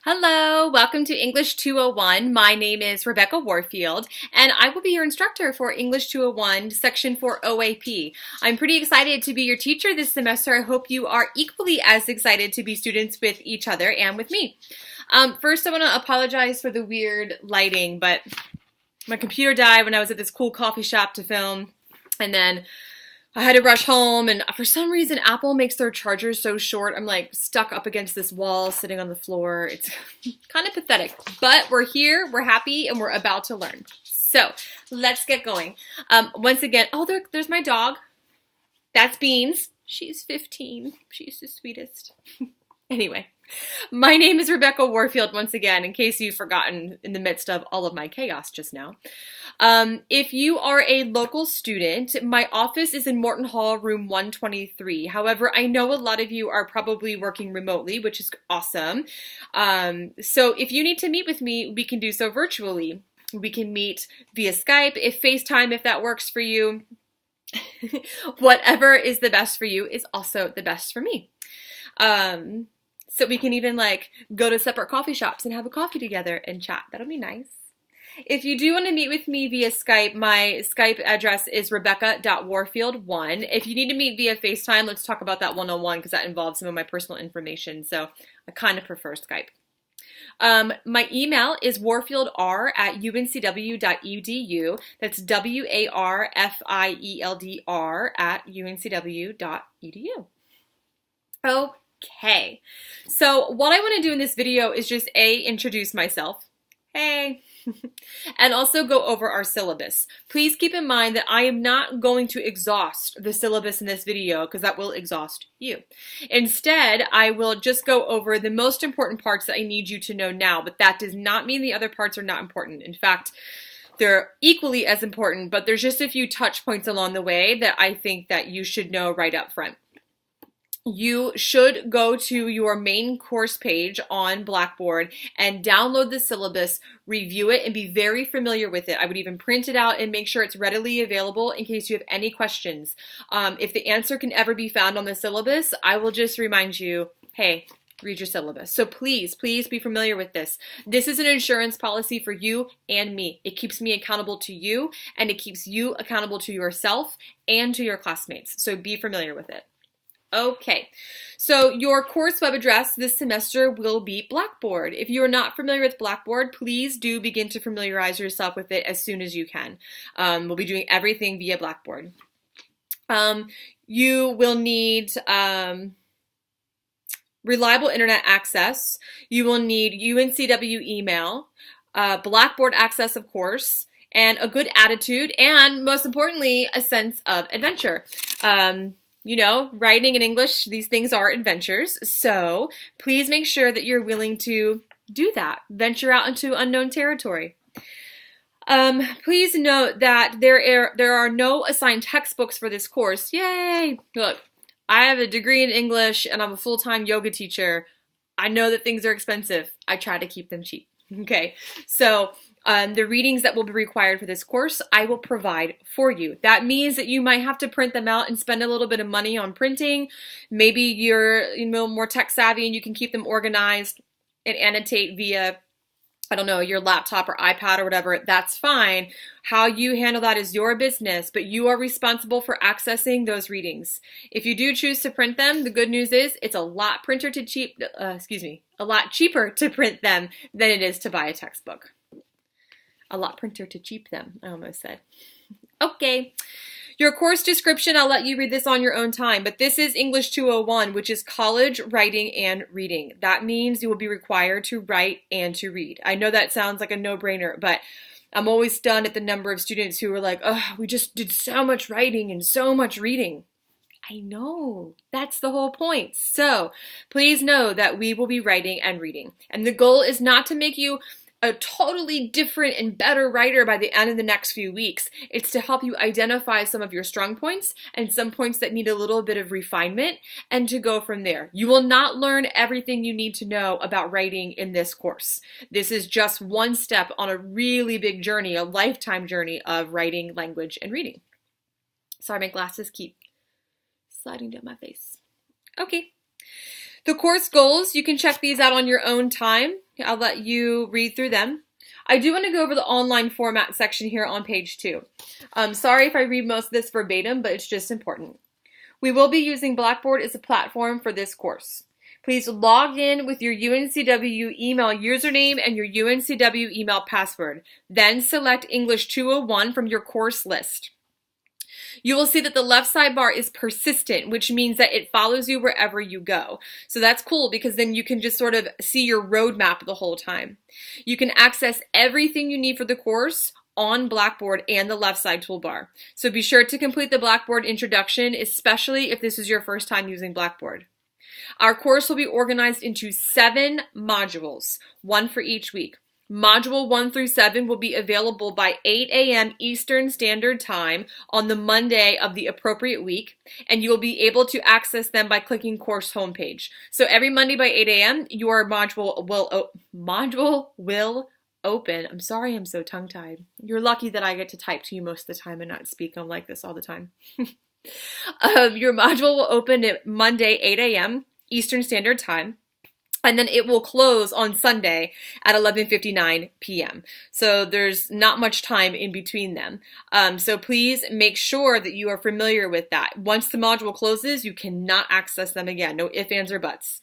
Hello, welcome to English 201. My name is Rebecca Warfield, and I will be your instructor for English 201, Section 4 OAP. I'm pretty excited to be your teacher this semester. I hope you are equally as excited to be students with each other and with me. First, I want to apologize for the weird lighting, but my computer died when I was at this cool coffee shop to film, and then I had to rush home, and for some reason, Apple makes their chargers so short. I'm like stuck up against this wall, sitting on the floor. It's kind of pathetic, but we're here, we're happy, and we're about to learn. So let's get going. Once again, oh, there's my dog. That's Beans. She's 15. She's the sweetest. Anyway, my name is Rebecca Warfield once again, in case you've forgotten in the midst of all of my chaos just now. If you are a local student, my office is in Morton Hall, room 123. However, I know a lot of you are probably working remotely, which is awesome. So if you need to meet with me, we can do so virtually. We can meet via Skype, if FaceTime, if that works for you. Whatever is the best for you is also the best for me. So we can even like go to separate coffee shops and have a coffee together and chat. That'll be nice. If you do want to meet with me via Skype, my Skype address is rebecca.warfield1. If you need to meet via FaceTime, let's talk about that one-on-one because that involves some of my personal information, so I kind of prefer Skype. My email is warfieldr@uncw.edu. That's warfieldr@uncw.edu. Okay, so what I want to do in this video is just introduce myself. Hey. And also go over our syllabus. Please keep in mind that I am not going to exhaust the syllabus in this video because that will exhaust you. Instead, I will just go over the most important parts that I need you to know now, but that does not mean the other parts are not important. In fact, they're equally as important, but there's just a few touch points along the way that I think that you should know right up front. You should go to your main course page on Blackboard and download the syllabus, review it, and be very familiar with it. I would even print it out and make sure it's readily available in case you have any questions. If the answer can ever be found on the syllabus, I will just remind you, hey, read your syllabus. So please, please be familiar with this. This is an insurance policy for you and me. It keeps me accountable to you, and it keeps you accountable to yourself and to your classmates. So be familiar with it. Okay, so your course web address this semester will be Blackboard. If you are not familiar with Blackboard, please do begin to familiarize yourself with it as soon as you can. We'll be doing everything via Blackboard. You will need reliable internet access. You will need UNCW email, Blackboard access, of course, and a good attitude, and most importantly, a sense of adventure. You know, writing in English, these things are adventures, so please make sure that you're willing to do that. Venture out into unknown territory. Please note that there are no assigned textbooks for this course. Yay! Look, I have a degree in English and I'm a full-time yoga teacher. I know that things are expensive. I try to keep them cheap. Okay, so the readings that will be required for this course, I will provide for you. That means that you might have to print them out and spend a little bit of money on printing. Maybe you're more tech savvy and you can keep them organized and annotate via, I don't know, your laptop or iPad or whatever. That's fine. How you handle that is your business, but you are responsible for accessing those readings. If you do choose to print them, the good news is it's a lot a lot cheaper to print them than it is to buy a textbook. A lot printer to cheap them, I almost said. Okay, your course description, I'll let you read this on your own time, but this is English 201, which is college writing and reading. That means you will be required to write and to read. I know that sounds like a no-brainer, but I'm always stunned at the number of students who are like, oh, we just did so much writing and so much reading. I know, that's the whole point. So please know that we will be writing and reading. And the goal is not to make you a totally different and better writer by the end of the next few weeks. It's to help you identify some of your strong points and some points that need a little bit of refinement and to go from there. You will not learn everything you need to know about writing in this course. This is just one step on a really big journey, a lifetime journey of writing, language, and reading. Sorry, my glasses keep sliding down my face. Okay. The course goals, you can check these out on your own time. I'll let you read through them. I do want to go over the online format section here on page 2. Sorry if I read most of this verbatim, but it's just important. We will be using Blackboard as a platform for this course. Please log in with your UNCW email username and your UNCW email password. Then select English 201 from your course list. You will see that the left sidebar is persistent, which means that it follows you wherever you go. So that's cool because then you can just sort of see your roadmap the whole time. You can access everything you need for the course on Blackboard and the left side toolbar. So be sure to complete the Blackboard introduction, especially if this is your first time using Blackboard. Our course will be organized into 7 modules, 1 for each week. Module 1 through 7 will be available by 8 a.m. Eastern Standard Time on the Monday of the appropriate week, and you will be able to access them by clicking course homepage. So every Monday by 8 a.m., your module will open. I'm sorry I'm so tongue-tied. You're lucky that I get to type to you most of the time and not speak. I'm like this all the time. Your module will open at Monday, 8 a.m. Eastern Standard Time. And then it will close on Sunday at 11:59 p.m. So there's not much time in between them. So please make sure that you are familiar with that. Once the module closes, you cannot access them again. No ifs, ands, or buts.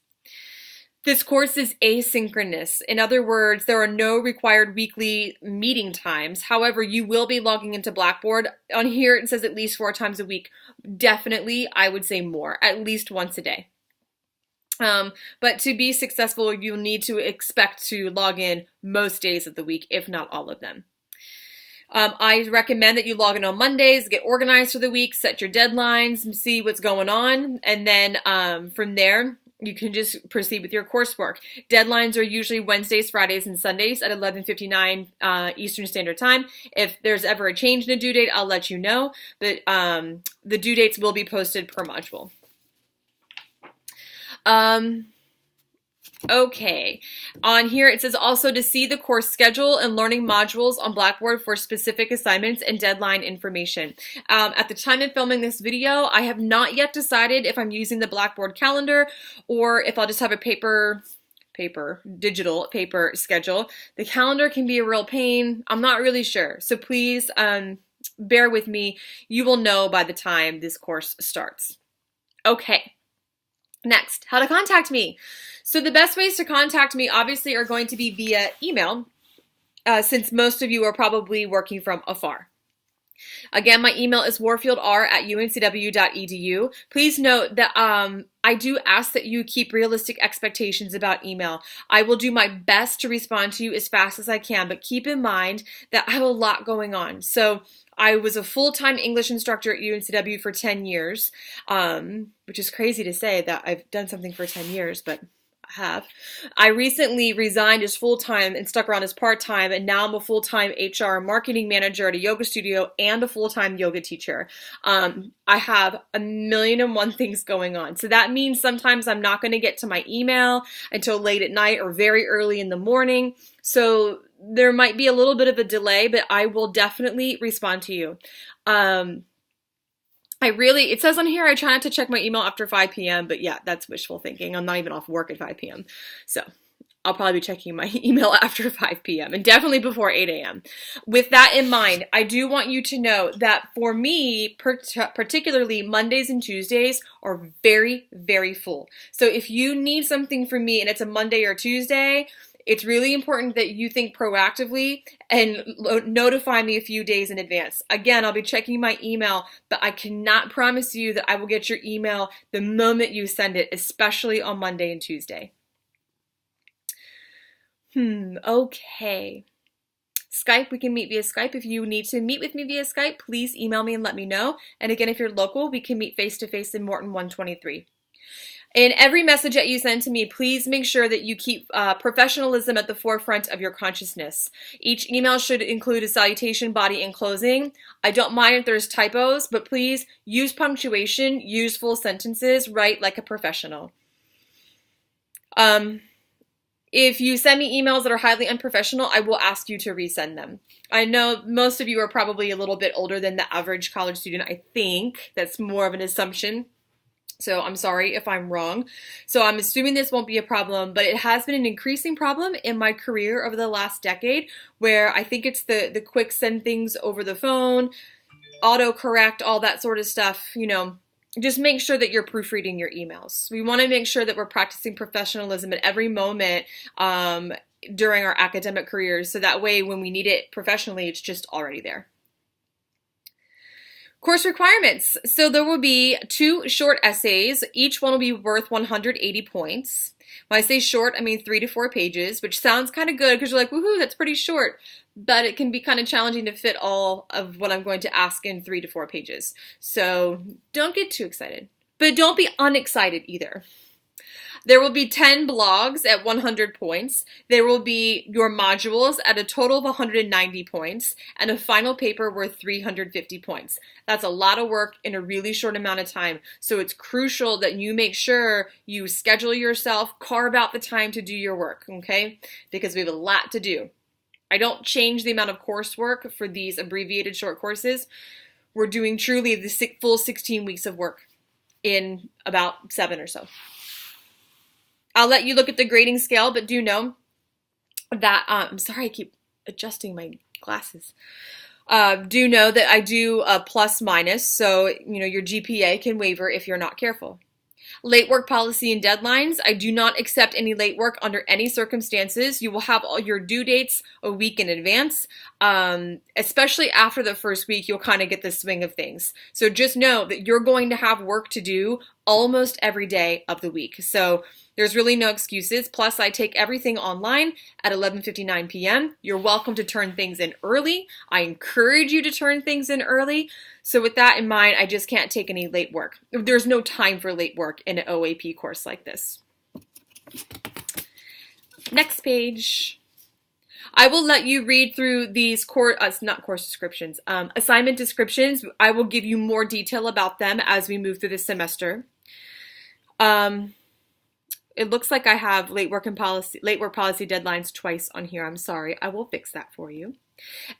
This course is asynchronous. In other words, there are no required weekly meeting times. However, you will be logging into Blackboard. On here, it says at least 4 times a week. Definitely, I would say more, at least once a day. But to be successful, you'll need to expect to log in most days of the week, if not all of them. I recommend that you log in on Mondays, get organized for the week, set your deadlines, see what's going on, and then from there, you can just proceed with your coursework. Deadlines are usually Wednesdays, Fridays, and Sundays at 11:59 Eastern Standard Time. If there's ever a change in the due date, I'll let you know, but the due dates will be posted per module. Okay, on here it says also to see the course schedule and learning modules on Blackboard for specific assignments and deadline information. At the time of filming this video, I have not yet decided if I'm using the Blackboard calendar or if I'll just have a digital paper schedule. The calendar can be a real pain. I'm not really sure. So please bear with me. You will know by the time this course starts. Okay. Next, how to contact me. So the best ways to contact me obviously are going to be via email, since most of you are probably working from afar. Again, my email is warfieldr@uncw.edu. Please note that I do ask that you keep realistic expectations about email. I will do my best to respond to you as fast as I can, but keep in mind that I have a lot going on. So I was a full-time English instructor at UNCW for 10 years, which is crazy to say that I've done something for 10 years, but I have. I recently resigned as full-time and stuck around as part-time, and now I'm a full-time HR marketing manager at a yoga studio and a full-time yoga teacher. I have 1,000,001 things going on. So that means sometimes I'm not going to get to my email until late at night or very early in the morning. So there might be a little bit of a delay, but I will definitely respond to you. It says on here, I try not to check my email after 5 p.m., but yeah, that's wishful thinking. I'm not even off work at 5 p.m. So I'll probably be checking my email after 5 p.m. and definitely before 8 a.m. With that in mind, I do want you to know that for me, particularly Mondays and Tuesdays are very, very full. So if you need something from me and it's a Monday or Tuesday, it's really important that you think proactively and notify me a few days in advance. Again, I'll be checking my email, but I cannot promise you that I will get your email the moment you send it, especially on Monday and Tuesday. Okay. Skype, we can meet via Skype. If you need to meet with me via Skype, please email me and let me know. And again, if you're local, we can meet face-to-face in Morton 123. In every message that you send to me, please make sure that you keep professionalism at the forefront of your consciousness. Each email should include a salutation, body, and closing. I don't mind if there's typos, but please use punctuation, use full sentences, write like a professional. If you send me emails that are highly unprofessional, I will ask you to resend them. I know most of you are probably a little bit older than the average college student, I think. That's more of an assumption. So I'm sorry if I'm wrong. So I'm assuming this won't be a problem, but it has been an increasing problem in my career over the last decade, where I think it's the quick send things over the phone, autocorrect, all that sort of stuff. Just make sure that you're proofreading your emails. We want to make sure that we're practicing professionalism at every moment during our academic careers, so that way when we need it professionally, it's just already there. Course requirements. So there will be 2 short essays. Each one will be worth 180 points. When I say short, I mean 3 to 4 pages, which sounds kind of good because you're like, woohoo, that's pretty short. But it can be kind of challenging to fit all of what I'm going to ask in 3 to 4 pages. So don't get too excited, but don't be unexcited either. There will be 10 blogs at 100 points. There will be your modules at a total of 190 points and a final paper worth 350 points. That's a lot of work in a really short amount of time. So it's crucial that you make sure you schedule yourself, carve out the time to do your work, okay? Because we have a lot to do. I don't change the amount of coursework for these abbreviated short courses. We're doing truly the full 16 weeks of work in about 7 or so. I'll let you look at the grading scale, but do know that, I'm sorry I keep adjusting my glasses. Do know that I do a plus minus, so your GPA can waver if you're not careful. Late work policy and deadlines. I do not accept any late work under any circumstances. You will have all your due dates a week in advance. Especially after the first week, you'll kind of get the swing of things. So just know that you're going to have work to do almost every day of the week. So there's really no excuses. Plus, I take everything online at 11:59 p.m. You're welcome to turn things in early. I encourage you to turn things in early. So with that in mind, I just can't take any late work. There's no time for late work in an OAP course like this. Next page. I will let you read through these assignment descriptions. I will give you more detail about them as we move through the semester. It looks like I have late work policy deadlines twice on here. I'm sorry. I will fix that for you.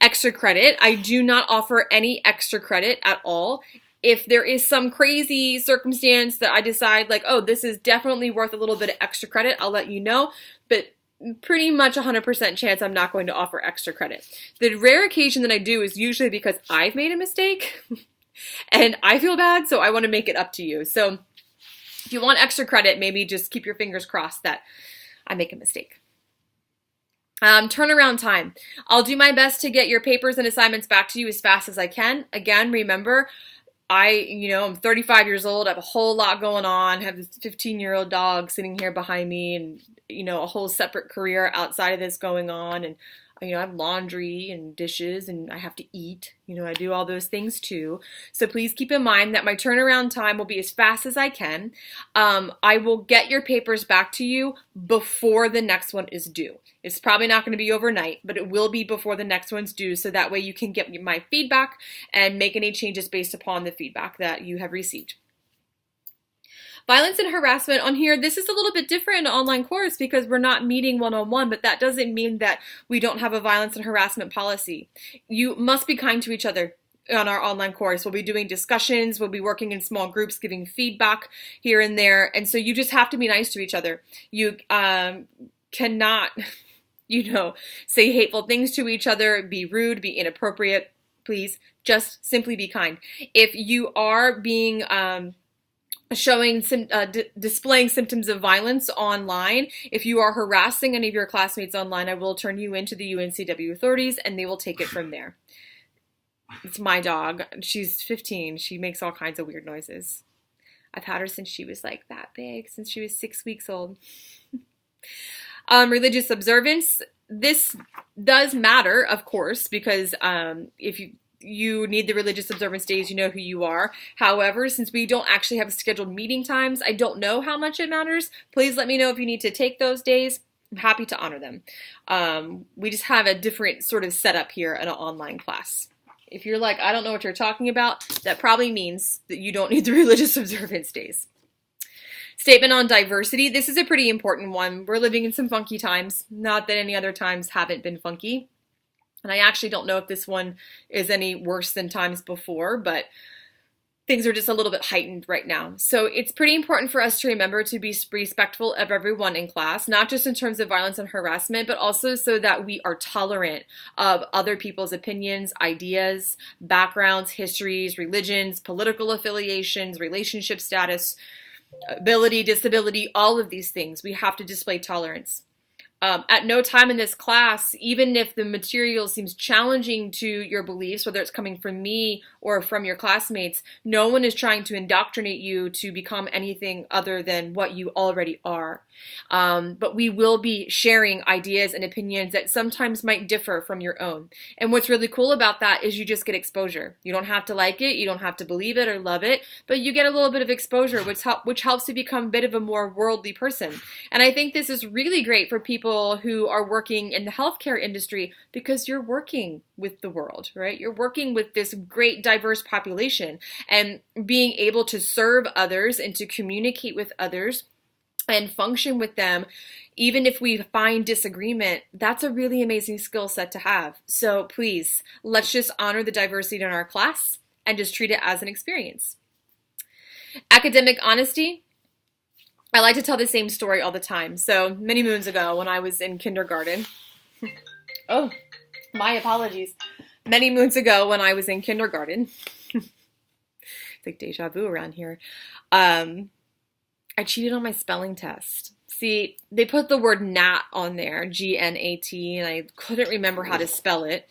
Extra credit. I do not offer any extra credit at all. If there is some crazy circumstance that I decide like, oh, this is definitely worth a little bit of extra credit, I'll let you know. But pretty much 100% chance I'm not going to offer extra credit. The rare occasion that I do is usually because I've made a mistake and I feel bad, so I want to make it up to you. So if you want extra credit, maybe just keep your fingers crossed that I make a mistake. Turnaround time. I'll do my best to get your papers and assignments back to you as fast as I can. Again, remember, I'm 35 years old. I have a whole lot going on. I have this 15-year-old dog sitting here behind me and, a whole separate career outside of this going on. And, I have laundry and dishes and I have to eat. I do all those things too. So please keep in mind that my turnaround time will be as fast as I can. I will get your papers back to you before the next one is due. It's probably not going to be overnight, but it will be before the next one's due. So that way you can get my feedback and make any changes based upon the feedback that you have received. Violence and harassment on here, this is a little bit different in an online course because we're not meeting one-on-one, but that doesn't mean that we don't have a violence and harassment policy. You must be kind to each other on our online course. We'll be doing discussions, we'll be working in small groups, giving feedback here and there, and so you just have to be nice to each other. You cannot, say hateful things to each other, be rude, be inappropriate. Please just simply be kind. If you are being displaying symptoms of violence online, if you are harassing any of your classmates online, I will turn you into the UNCW authorities and they will take it from there. It's my dog. She's 15. She makes all kinds of weird noises. I've had her since she was like that big, since she was 6 weeks old. Religious observance. This does matter, of course, because if you need the religious observance days, you know who you are. However, since we don't actually have scheduled meeting times, I don't know how much it matters. Please let me know if you need to take those days. I'm happy to honor them. We just have a different sort of setup here in an online class. If you're like, I don't know what you're talking about, that probably means that you don't need the religious observance days. Statement on diversity. This is a pretty important one. We're living in some funky times. Not that any other times haven't been funky. And I actually don't know if this one is any worse than times before, but things are just a little bit heightened right now. So it's pretty important for us to remember to be respectful of everyone in class, not just in terms of violence and harassment, but also so that we are tolerant of other people's opinions, ideas, backgrounds, histories, religions, political affiliations, relationship status, ability, disability, all of these things. We have to display tolerance. At no time in this class, even if the material seems challenging to your beliefs, whether it's coming from me or from your classmates, no one is trying to indoctrinate you to become anything other than what you already are. But we will be sharing ideas and opinions that sometimes might differ from your own. And what's really cool about that is you just get exposure. You don't have to like it, you don't have to believe it or love it, but you get a little bit of exposure, which helps you become a bit of a more worldly person. And I think this is really great for people who are working in the healthcare industry, because you're working with the world, right? You're working with this great diverse population, and being able to serve others and to communicate with others and function with them, even if we find disagreement, that's a really amazing skill set to have. So please, let's just honor the diversity in our class and just treat it as an experience. Academic honesty. I like to tell the same story all the time. So many moons ago when I was in kindergarten, oh, my apologies. Many moons ago when I was in kindergarten, it's like deja vu around here, I cheated on my spelling test. See, they put the word gnat on there, G-N-A-T, and I couldn't remember how to spell it.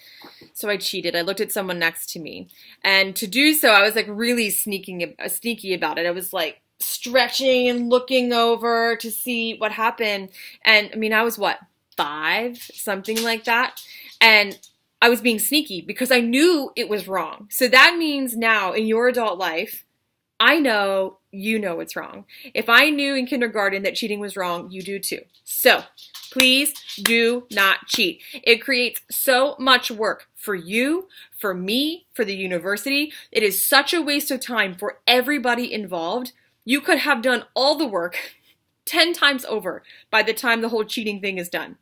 So I cheated. I looked at someone next to me. And to do so, I was like really sneaky about it. I was like stretching and looking over to see what happened. And I mean, I was what, 5, something like that. And I was being sneaky because I knew it was wrong. So that means now in your adult life, I know you know it's wrong. If I knew in kindergarten that cheating was wrong, you do too. So please do not cheat. It creates so much work for you, for me, for the university. It is such a waste of time for everybody involved. You could have done all the work 10 times over by the time the whole cheating thing is done.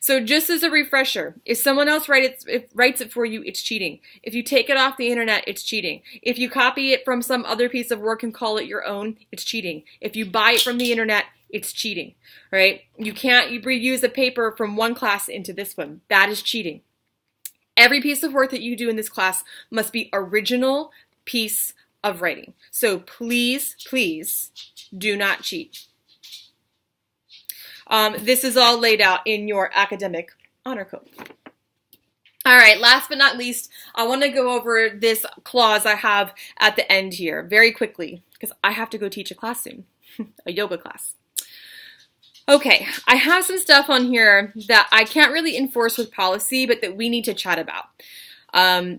So just as a refresher, if someone else writes it for you, it's cheating. If you take it off the internet, it's cheating. If you copy it from some other piece of work and call it your own, it's cheating. If you buy it from the internet, it's cheating, right? You can't reuse a paper from one class into this one. That is cheating. Every piece of work that you do in this class must be original piece of writing. So please, please do not cheat. This is all laid out in your academic honor code. All right, last but not least, I want to go over this clause I have at the end here very quickly because I have to go teach a class soon, a yoga class. Okay, I have some stuff on here that I can't really enforce with policy, but that we need to chat about.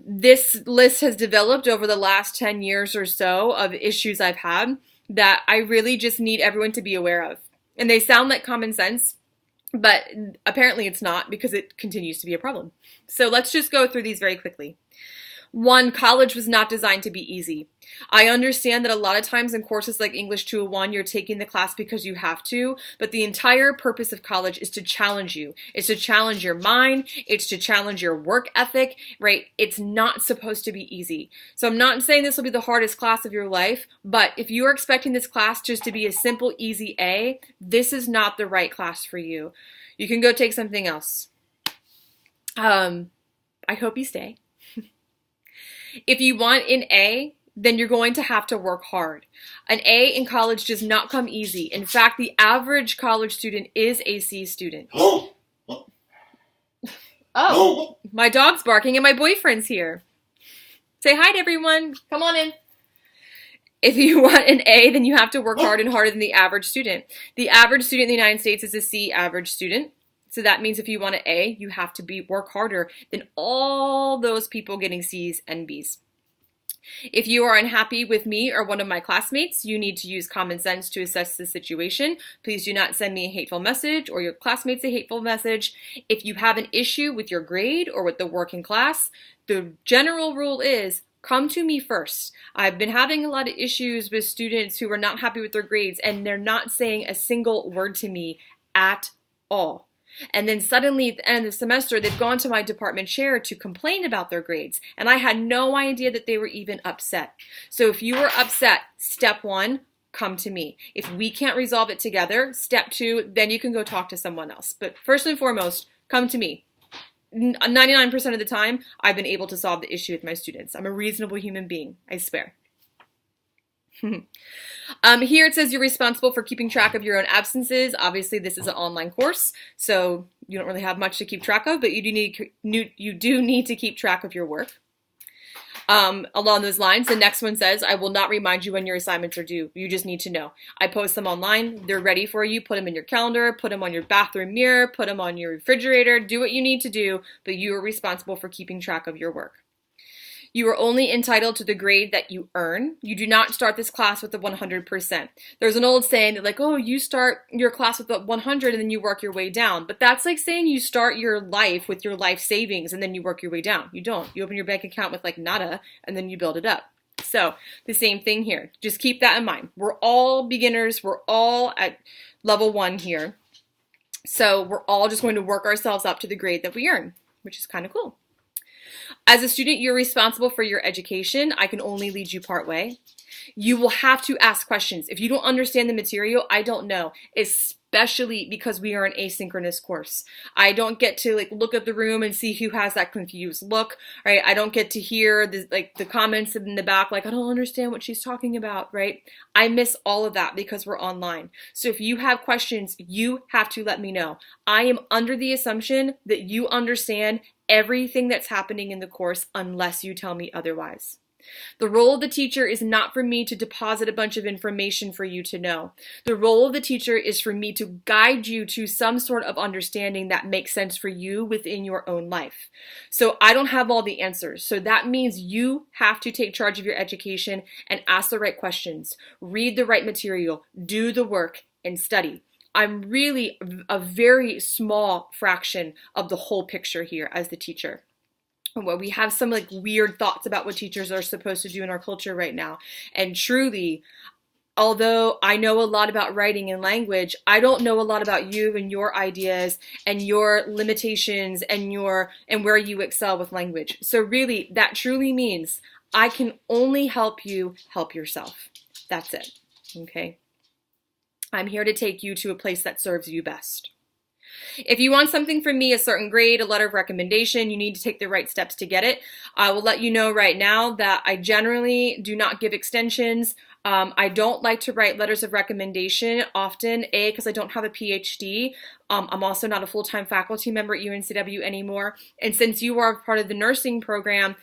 This list has developed over the last 10 years or so of issues I've had that I really just need everyone to be aware of. And they sound like common sense, but apparently it's not because it continues to be a problem. So let's just go through these very quickly. 1, college was not designed to be easy. I understand that a lot of times in courses like English 201, you're taking the class because you have to, but the entire purpose of college is to challenge you. It's to challenge your mind. It's to challenge your work ethic, right? It's not supposed to be easy. So I'm not saying this will be the hardest class of your life, but if you are expecting this class just to be a simple, easy A, this is not the right class for you. You can go take something else. I hope you stay. If you want an A, then you're going to have to work hard. An A in college does not come easy. In fact, the average college student is a C student. Oh, my dog's barking and my boyfriend's here. Say hi to everyone. Come on in. If you want an A, then you have to work hard and harder than the average student. The average student in the United States is a C average student. So that means if you want an A, you have to work harder than all those people getting C's and B's. If you are unhappy with me or one of my classmates, you need to use common sense to assess the situation. Please do not send me a hateful message or your classmates a hateful message. If you have an issue with your grade or with the work in class, the general rule is come to me first. I've been having a lot of issues with students who are not happy with their grades and they're not saying a single word to me at all. And then suddenly at the end of the semester, they've gone to my department chair to complain about their grades. And I had no idea that they were even upset. So if you were upset, step one, come to me. If we can't resolve it together, step two, then you can go talk to someone else. But first and foremost, come to me. 99% of the time, I've been able to solve the issue with my students. I'm a reasonable human being, I swear. Here it says you're responsible for keeping track of your own absences. Obviously, this is an online course, so you don't really have much to keep track of, but you do need to keep track of your work. Along those lines, the next one says, I will not remind you when your assignments are due. You just need to know. I post them online. They're ready for you. Put them in your calendar. Put them on your bathroom mirror. Put them on your refrigerator. Do what you need to do, but you are responsible for keeping track of your work. You are only entitled to the grade that you earn. You do not start this class with the 100%. There's an old saying that like, oh, you start your class with the 100 and then you work your way down. But that's like saying you start your life with your life savings and then you work your way down. You don't. You open your bank account with like nada and then you build it up. So the same thing here. Just keep that in mind. We're all beginners. We're all at level 1 here. So we're all just going to work ourselves up to the grade that we earn, which is kind of cool. As a student, you're responsible for your education. I can only lead you part way. You will have to ask questions. If you don't understand the material, I don't know, especially because we are an asynchronous course. I don't get to like look at the room and see who has that confused look, right? I don't get to hear the comments in the back like, I don't understand what she's talking about, right? I miss all of that because we're online. So if you have questions, you have to let me know. I am under the assumption that you understand everything that's happening in the course unless you tell me otherwise. The role of the teacher is not for me to deposit a bunch of information for you to know. The role of the teacher is for me to guide you to some sort of understanding that makes sense for you within your own life. So I don't have all the answers. So that means you have to take charge of your education and ask the right questions, read the right material, do the work, and study. I'm really a very small fraction of the whole picture here as the teacher. Well, we have some like weird thoughts about what teachers are supposed to do in our culture right now. And truly, although I know a lot about writing and language, I don't know a lot about you and your ideas and your limitations and where you excel with language. So really, that truly means I can only help you help yourself. That's it. Okay? I'm here to take you to a place that serves you best. If you want something from me, a certain grade, a letter of recommendation, you need to take the right steps to get it. I will let you know right now that I generally do not give extensions. I don't like to write letters of recommendation often, because I don't have a PhD. I'm also not a full-time faculty member at UNCW anymore. And since you are part of the nursing program,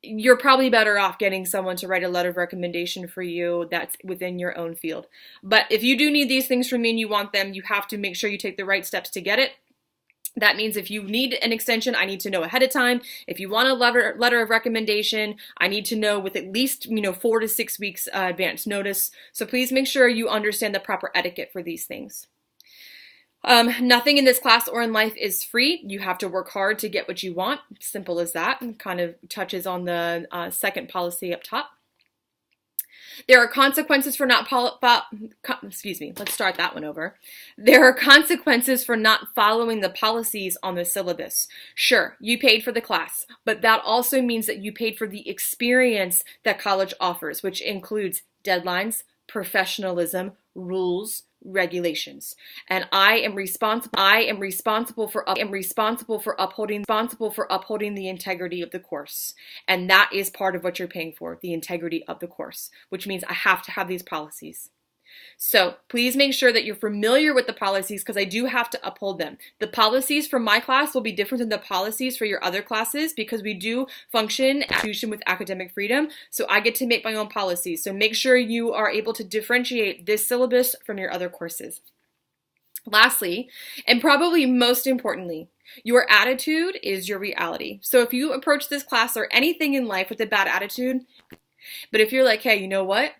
you're probably better off getting someone to write a letter of recommendation for you that's within your own field. But if you do need these things from me and you want them, you have to make sure you take the right steps to get it. That means if you need an extension, I need to know ahead of time. If you want a letter of recommendation, I need to know with at least 4 to 6 weeks advance notice. So please make sure you understand the proper etiquette for these things. Nothing in this class or in life is free. You have to work hard to get what you want. Simple as that. And kind of touches on the second policy up top. There are consequences for not let's start that one over. There are consequences for not following the policies on the syllabus. Sure, you paid for the class, but that also means that you paid for the experience that college offers, which includes deadlines, professionalism, rules, regulations. And I am responsible for upholding the integrity of the course. And that is part of what you're paying for, the integrity of the course, which means I have to have these policies. So please make sure that you're familiar with the policies because I do have to uphold them. The policies for my class will be different than the policies for your other classes because we do function with academic freedom. So I get to make my own policies. So make sure you are able to differentiate this syllabus from your other courses. Lastly, and probably most importantly, your attitude is your reality. So if you approach this class or anything in life with a bad attitude, but if you're like, hey, you know what?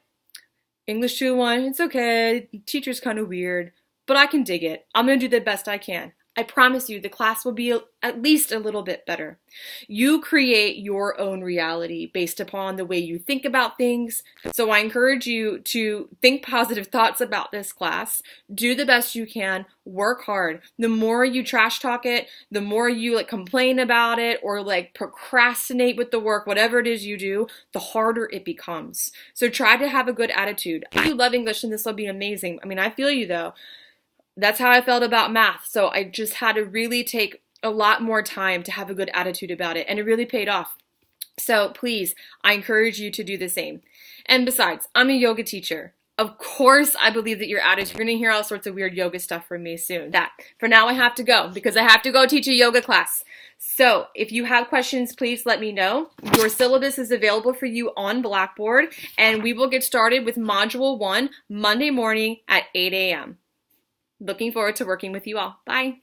English 201, it's okay, teacher's kind of weird, but I can dig it. I'm going to do the best I can. I promise you the class will be at least a little bit better. You create your own reality based upon the way you think about things. So I encourage you to think positive thoughts about this class. Do the best you can. Work hard. The more you trash talk it, the more you complain about it or procrastinate with the work, whatever it is you do, the harder it becomes. So try to have a good attitude. If you love English, and this will be amazing. I mean, I feel you though. That's how I felt about math. So I just had to really take a lot more time to have a good attitude about it. And it really paid off. So please, I encourage you to do the same. And besides, I'm a yoga teacher. Of course, I believe that your attitude, you're going to hear all sorts of weird yoga stuff from me soon. For now, I have to go because I have to go teach a yoga class. So if you have questions, please let me know. Your syllabus is available for you on Blackboard. And we will get started with Module 1 Monday morning at 8 a.m. Looking forward to working with you all. Bye.